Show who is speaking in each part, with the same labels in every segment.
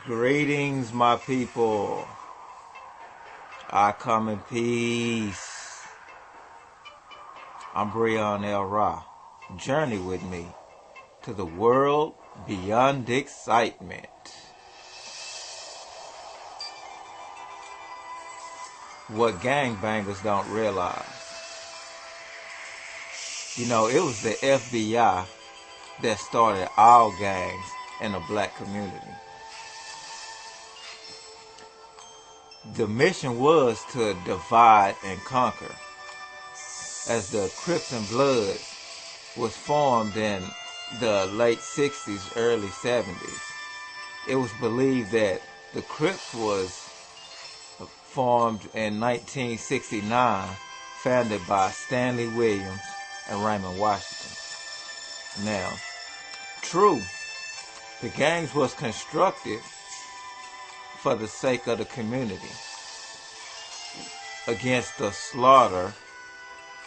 Speaker 1: Greetings, my people. I come in peace. I'm Breon El Ra. Journey with me to the world beyond excitement. What gangbangers don't realize. You know, it was the FBI that started all gangs in the black community. The mission was to divide and conquer, as the Crips and Bloods was formed in the late 60s, early 70s. It was believed that the Crips was formed in 1969, founded by Stanley Williams and Raymond Washington. Now, true, the gangs was constructed for the sake of the community, against the slaughter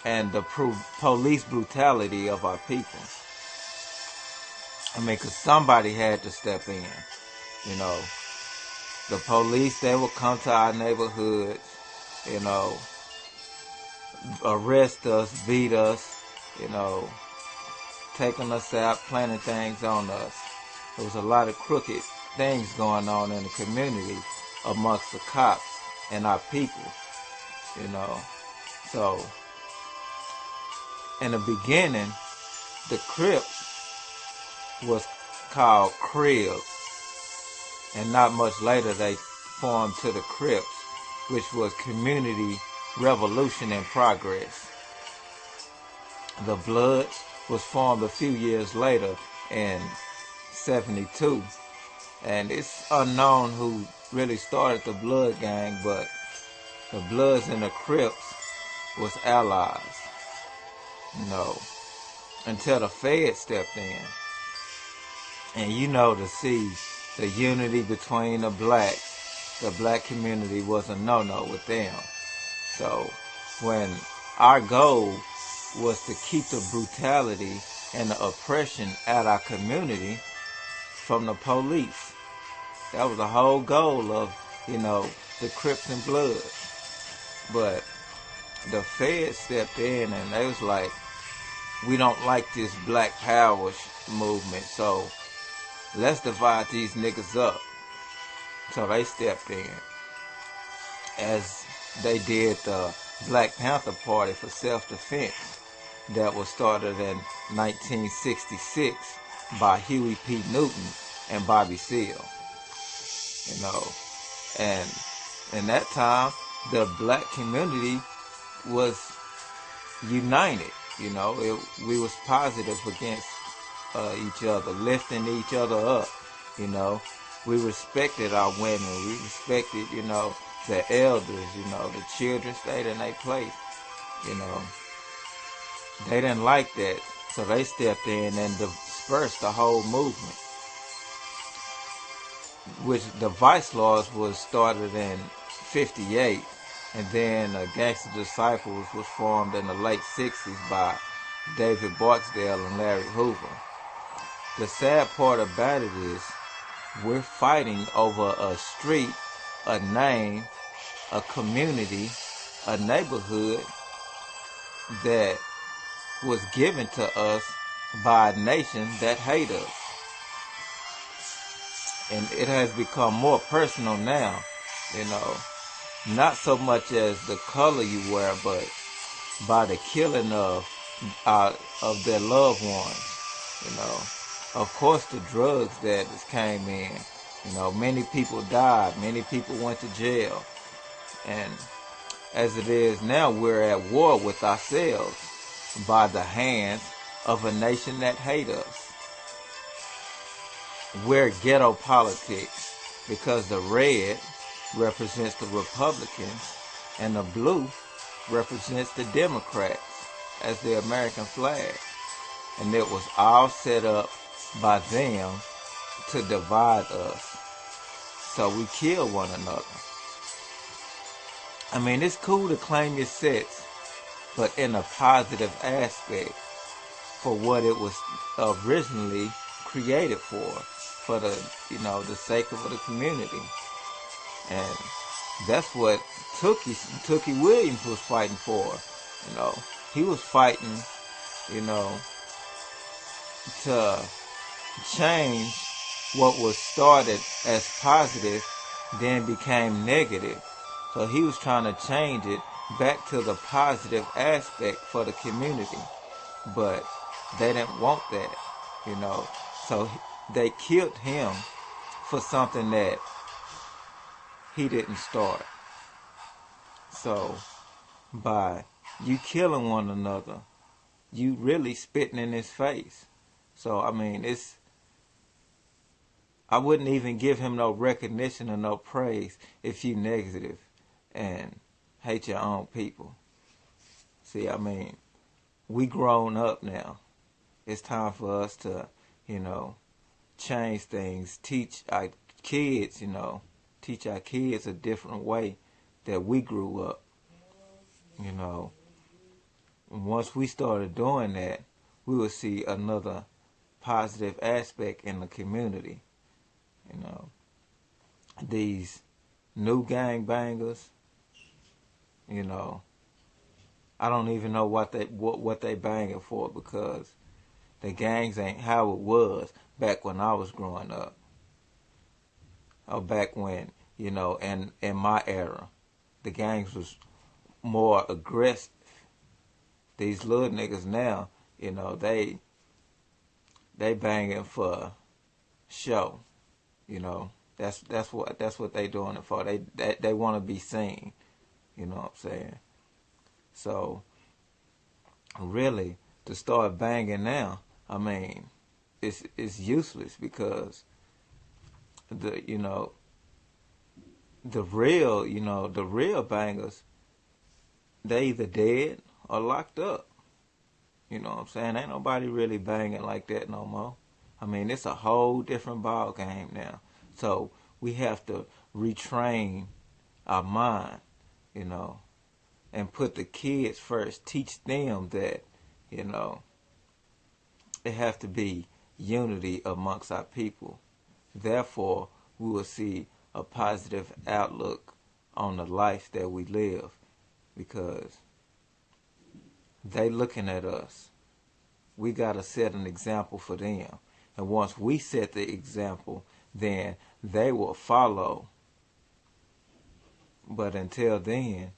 Speaker 1: and the police brutality of our people. I mean, because somebody had to step in, you know. The police, they would come to our neighborhoods, you know, arrest us, beat us, you know, taking us out, planting things on us. There was a lot of crooked things going on in the community amongst the cops and our people, you know. So, in the beginning, the Crips was called Cribs, and not much later they formed to the Crips, which was Community Revolution in Progress. The Bloods was formed a few years later in 72, and it's unknown who really started the Blood Gang, but the Bloods and the Crips was allies, you know, until the Fed stepped in. And you know, to see the unity between the black community was a no-no with them. So when our goal was to keep the brutality and the oppression at our community from the police, that was the whole goal of, you know, the Crips and Bloods. But the Fed stepped in and they was like, we don't like this black power movement, so let's divide these niggas up. So they stepped in, as they did the Black Panther Party for self-defense that was started in 1966 by Huey P. Newton and Bobby Seale. You know, and in that time, the black community was united. You know, we was positive against each other, lifting each other up. You know, we respected our women. We respected, you know, the elders. You know, the children stayed in their place. You know, they didn't like that, so they stepped in and dispersed the whole movement. Which the Vice Laws was started in 58, and then Gangster Disciples was formed in the late 60s by David Barksdale and Larry Hoover. The sad part about it is we're fighting over a street, a name, a community, a neighborhood that was given to us by a nation that hate us. And it has become more personal now, you know, not so much as the color you wear, but by the killing of their loved ones, you know. Of course, the drugs that came in, you know, many people died, many people went to jail. And as it is now, we're at war with ourselves by the hands of a nation that hate us. We're ghetto politics because the red represents the Republicans and the blue represents the Democrats as the American flag. And it was all set up by them to divide us. So we kill one another. I mean, it's cool to claim your sets, but in a positive aspect for what it was originally created for the, the sake of the community. And that's what Tookie Williams was fighting for. He was fighting, to change what was started as positive then became negative. So he was trying to change it back to the positive aspect for the community. But they didn't want that, So they killed him for something that he didn't start. So by you killing one another, you really spitting in his face. So I mean, I wouldn't even give him no recognition or no praise if you negative and hate your own people. See, I mean, we grown up now. It's time for us to, change things, teach our kids, teach our kids a different way that we grew up. Once we started doing that, we will see another positive aspect in the community. These new gangbangers, I don't even know what they banging for, because the gangs ain't how it was back when I was growing up. Or back when, in my era, the gangs was more aggressive. These little niggas now, they banging for show. That's what they doing it for. They want to be seen. You know what I'm saying? So really, to start banging now, I mean, it's useless, because the real bangers, they either dead or locked up. You know what I'm saying? Ain't nobody really banging like that no more. I mean, it's a whole different ball game now. So we have to retrain our mind, and put the kids first. Teach them that, it has to be unity amongst our people. Therefore, we will see a positive outlook on the life that we live, because they looking at us. We got to set an example for them. And once we set the example, then they will follow. But until then,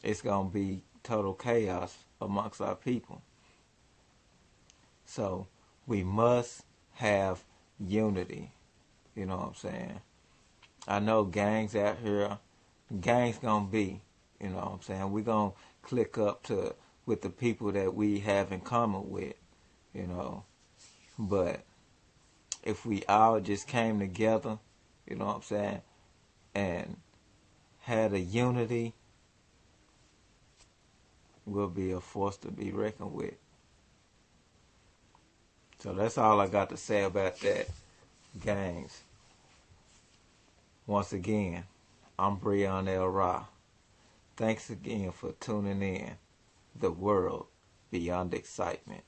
Speaker 1: it's going to be total chaos amongst our people. So we must have unity. You know what I'm saying? I know gangs out here, gangs going to be, you know what I'm saying? We're going to click up with the people that we have in common with, But if we all just came together, you know what I'm saying, and had a unity, we'll be a force to be reckoned with. So that's all I got to say about that, gangs. Once again, I'm Breon L. Ra. Thanks again for tuning in. The world beyond excitement.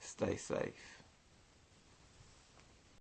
Speaker 1: Stay safe.